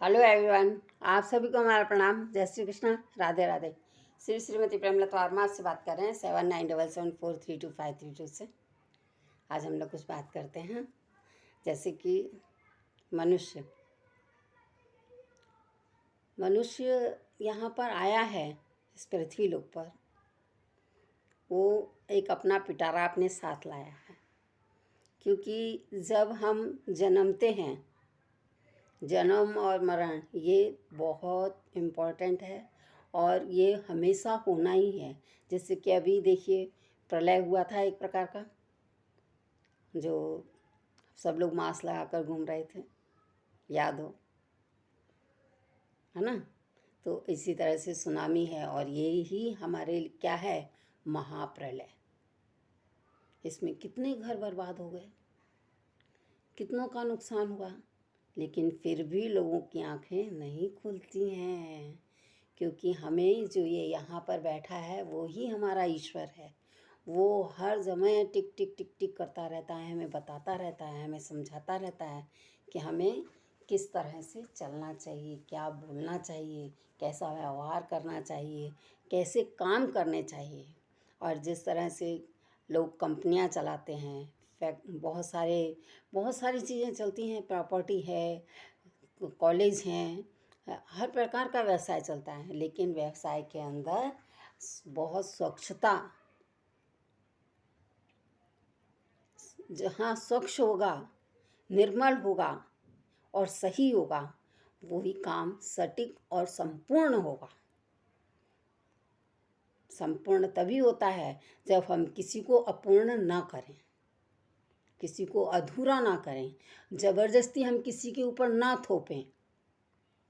Hello everyone, आप सभी को हमारा प्रणाम। जय श्री कृष्ण, राधे राधे। श्री श्रीमती प्रेमलता वर्मा से बात कर रहे हैं 7977432532 से। आज हम लोग कुछ बात करते हैं जैसे कि मनुष्य यहाँ पर आया है इस पृथ्वी लोक पर। वो एक अपना पिटारा अपने साथ लाया है, क्योंकि जब हम जन्मते हैं, जन्म और मरण ये बहुत इम्पोर्टेंट है और ये हमेशा होना ही है। जैसे कि अभी देखिए, प्रलय हुआ था एक प्रकार का, जो सब लोग मास्क लगाकर घूम रहे थे, याद हो, है ना। तो इसी तरह से सुनामी है और ये ही हमारे क्या है, महाप्रलय। इसमें कितने घर बर्बाद हो गए, कितनों का नुकसान हुआ, लेकिन फिर भी लोगों की आंखें नहीं खुलती हैं, क्योंकि हमें जो ये यहाँ पर बैठा है वो ही हमारा ईश्वर है। वो हर समय टिक टिक टिक टिक करता रहता है, हमें बताता रहता है, हमें समझाता रहता है कि हमें किस तरह से चलना चाहिए, क्या बोलना चाहिए, कैसा व्यवहार करना चाहिए, कैसे काम करने चाहिए। और जिस तरह से लोग कंपनियां चलाते हैं, बहुत सारी चीज़ें चलती हैं, प्रॉपर्टी है, कॉलेज हैं, हर प्रकार का व्यवसाय चलता है, लेकिन व्यवसाय के अंदर बहुत स्वच्छता, जहाँ स्वच्छ होगा, निर्मल होगा और सही होगा, वही काम सटीक और संपूर्ण होगा। संपूर्ण तभी होता है जब हम किसी को अपूर्ण ना करें, किसी को अधूरा ना करें, ज़बरदस्ती हम किसी के ऊपर ना थोपें,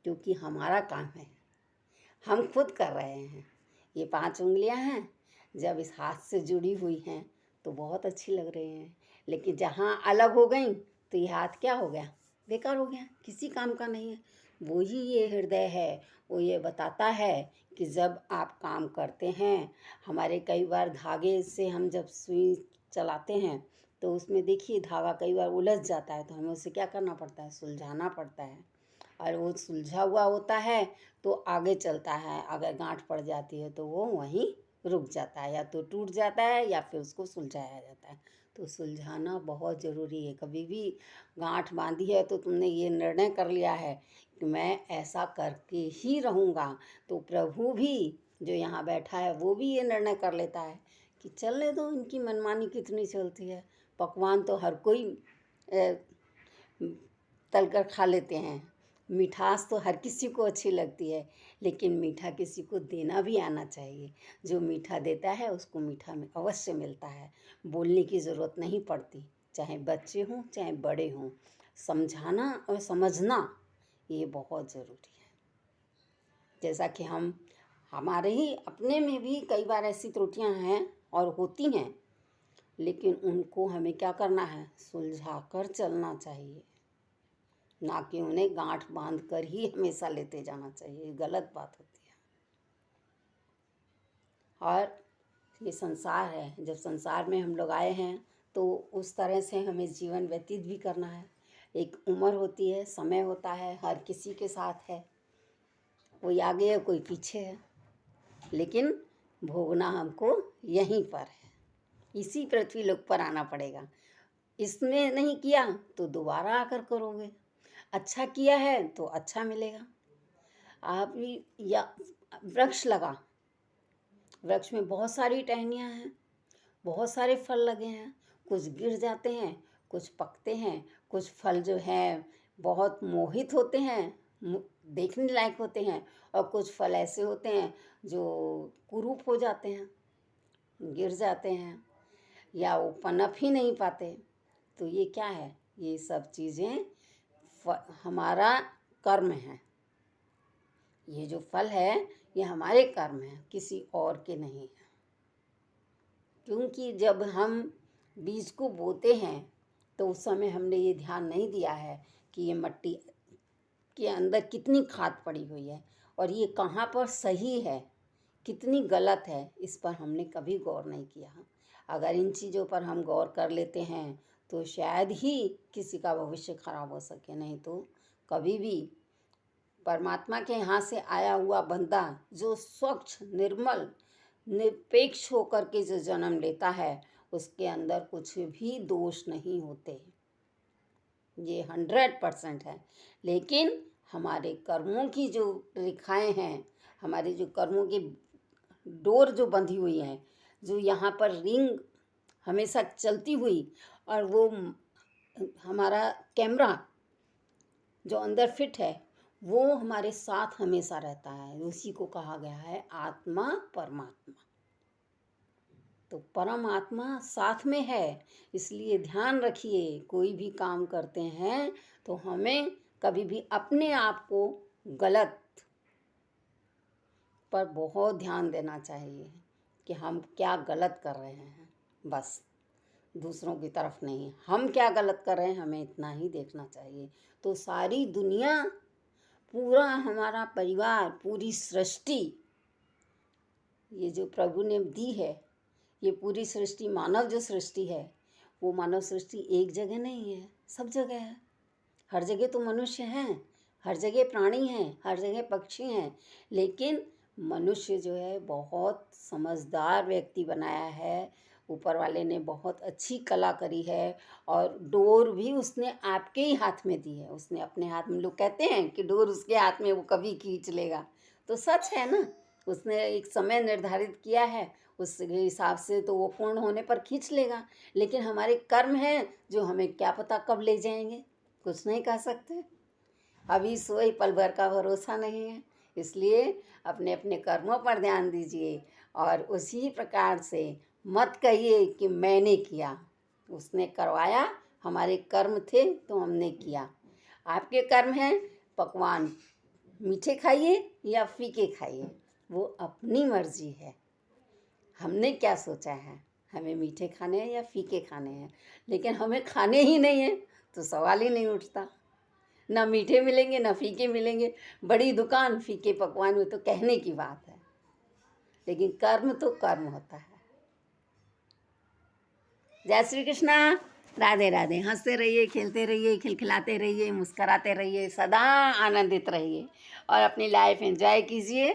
क्योंकि हमारा काम है, हम खुद कर रहे हैं। ये 5 उंगलियां हैं, जब इस हाथ से जुड़ी हुई हैं तो बहुत अच्छी लग रही हैं, लेकिन जहाँ अलग हो गई तो ये हाथ क्या हो गया, बेकार हो गया, किसी काम का नहीं है। वो ही ये हृदय है, वो ये बताता है कि जब आप काम करते हैं, हमारे कई बार धागे से हम जब सुई चलाते हैं तो उसमें देखिए धागा कई बार उलझ जाता है, तो हमें उसे क्या करना पड़ता है, सुलझाना पड़ता है। और वो सुलझा हुआ होता है तो आगे चलता है, अगर गांठ पड़ जाती है तो वो वहीं रुक जाता है, या तो टूट जाता है या फिर उसको सुलझाया जाता है। तो सुलझाना बहुत ज़रूरी है। कभी भी गांठ बांधी है तो तुमने ये निर्णय कर लिया है कि मैं ऐसा करके ही रहूँगा, तो प्रभु भी जो यहाँ बैठा है वो भी ये निर्णय कर लेता है कि चलने दो, इनकी मनमानी कितनी चलती है। पकवान तो हर कोई तल कर खा लेते हैं, मिठास तो हर किसी को अच्छी लगती है, लेकिन मीठा किसी को देना भी आना चाहिए। जो मीठा देता है उसको मीठा में अवश्य मिलता है। बोलने की ज़रूरत नहीं पड़ती, चाहे बच्चे हों चाहे बड़े हों, समझाना और समझना ये बहुत ज़रूरी है। जैसा कि हमारे ही अपने में भी कई बार ऐसी त्रुटियां हैं और होती हैं, लेकिन उनको हमें क्या करना है, सुलझा कर चलना चाहिए, ना कि उन्हें गांठ बांध कर ही हमेशा लेते जाना चाहिए। गलत बात होती है। और ये संसार है, जब संसार में हम लोग आए हैं तो उस तरह से हमें जीवन व्यतीत भी करना है। एक उम्र होती है, समय होता है, हर किसी के साथ है, कोई आगे है कोई पीछे है, लेकिन भोगना हमको यहीं पर है, इसी पृथ्वी लोक पर आना पड़ेगा। इसने नहीं किया तो दोबारा आकर करोगे, अच्छा किया है तो अच्छा मिलेगा। आप या वृक्ष लगा, वृक्ष में बहुत सारी टहनियाँ हैं, बहुत सारे फल लगे हैं, कुछ गिर जाते हैं, कुछ पकते हैं, कुछ फल जो हैं बहुत मोहित होते हैं, देखने लायक होते हैं, और कुछ फल ऐसे होते हैं जो कुरूप हो जाते हैं, गिर जाते हैं, या वो पनप ही नहीं पाते। तो ये क्या है, ये सब चीज़ें हमारा कर्म है। ये जो फल है ये हमारे कर्म है, किसी और के नहीं है। क्योंकि जब हम बीज को बोते हैं तो उस समय हमने ये ध्यान नहीं दिया है कि ये मिट्टी के अंदर कितनी खाद पड़ी हुई है और ये कहाँ पर सही है, कितनी गलत है, इस पर हमने कभी गौर नहीं किया। अगर इन चीज़ों पर हम गौर कर लेते हैं तो शायद ही किसी का भविष्य खराब हो सके, नहीं तो कभी भी परमात्मा के यहाँ से आया हुआ बंदा जो स्वच्छ निर्मल निरपेक्ष होकर के जो जन्म लेता है, उसके अंदर कुछ भी दोष नहीं होते। ये 100% है। लेकिन हमारे कर्मों की जो रेखाएं हैं, हमारे जो कर्मों की डोर जो बंधी हुई है, जो यहाँ पर रिंग हमेशा चलती हुई, और वो हमारा कैमरा जो अंदर फिट है वो हमारे साथ हमेशा रहता है। उसी को कहा गया है आत्मा परमात्मा। तो परमात्मा साथ में है। इसलिए ध्यान रखिए, कोई भी काम करते हैं तो हमें कभी भी अपने आप को गलत पर बहुत ध्यान देना चाहिए कि हम क्या गलत कर रहे हैं, बस दूसरों की तरफ नहीं। हम क्या गलत कर रहे हैं हमें इतना ही देखना चाहिए। तो सारी दुनिया, पूरा हमारा परिवार, पूरी सृष्टि, ये जो प्रभु ने दी है, ये पूरी सृष्टि, मानव जो सृष्टि है, वो मानव सृष्टि एक जगह नहीं है, सब जगह है। हर जगह तो मनुष्य हैं, हर जगह प्राणी हैं, हर जगह पक्षी हैं। लेकिन मनुष्य जो है बहुत समझदार व्यक्ति बनाया है। ऊपर वाले ने बहुत अच्छी कला करी है, और डोर भी उसने आपके ही हाथ में दी है। उसने अपने हाथ में, लोग कहते हैं कि डोर उसके हाथ में, वो कभी खींच लेगा, तो सच है ना। उसने एक समय निर्धारित किया है, उस हिसाब से तो वो पूर्ण होने पर खींच लेगा। लेकिन हमारे कर्म हैं जो हमें क्या पता कब ले जाएंगे, कुछ नहीं कह सकते। अभी सोई पल भर का भरोसा नहीं है। इसलिए अपने अपने कर्मों पर ध्यान दीजिए, और उसी प्रकार से मत कहिए कि मैंने किया, उसने करवाया, हमारे कर्म थे तो हमने किया। आपके कर्म हैं, पकवान मीठे खाइए या फीके खाइए, वो अपनी मर्जी है। हमने क्या सोचा है, हमें मीठे खाने हैं या फीके खाने हैं। लेकिन हमें खाने ही नहीं है तो सवाल ही नहीं उठता। ना मीठे मिलेंगे ना फीके मिलेंगे। बड़ी दुकान, फीके पकवान, में तो कहने की बात है, लेकिन कर्म तो कर्म होता है। जय श्री कृष्णा, राधे राधे। हंसते रहिए, खेलते रहिए, खिलखिलाते रहिए, मुस्कराते रहिए, सदा आनंदित रहिए, और अपनी लाइफ एंजॉय कीजिए।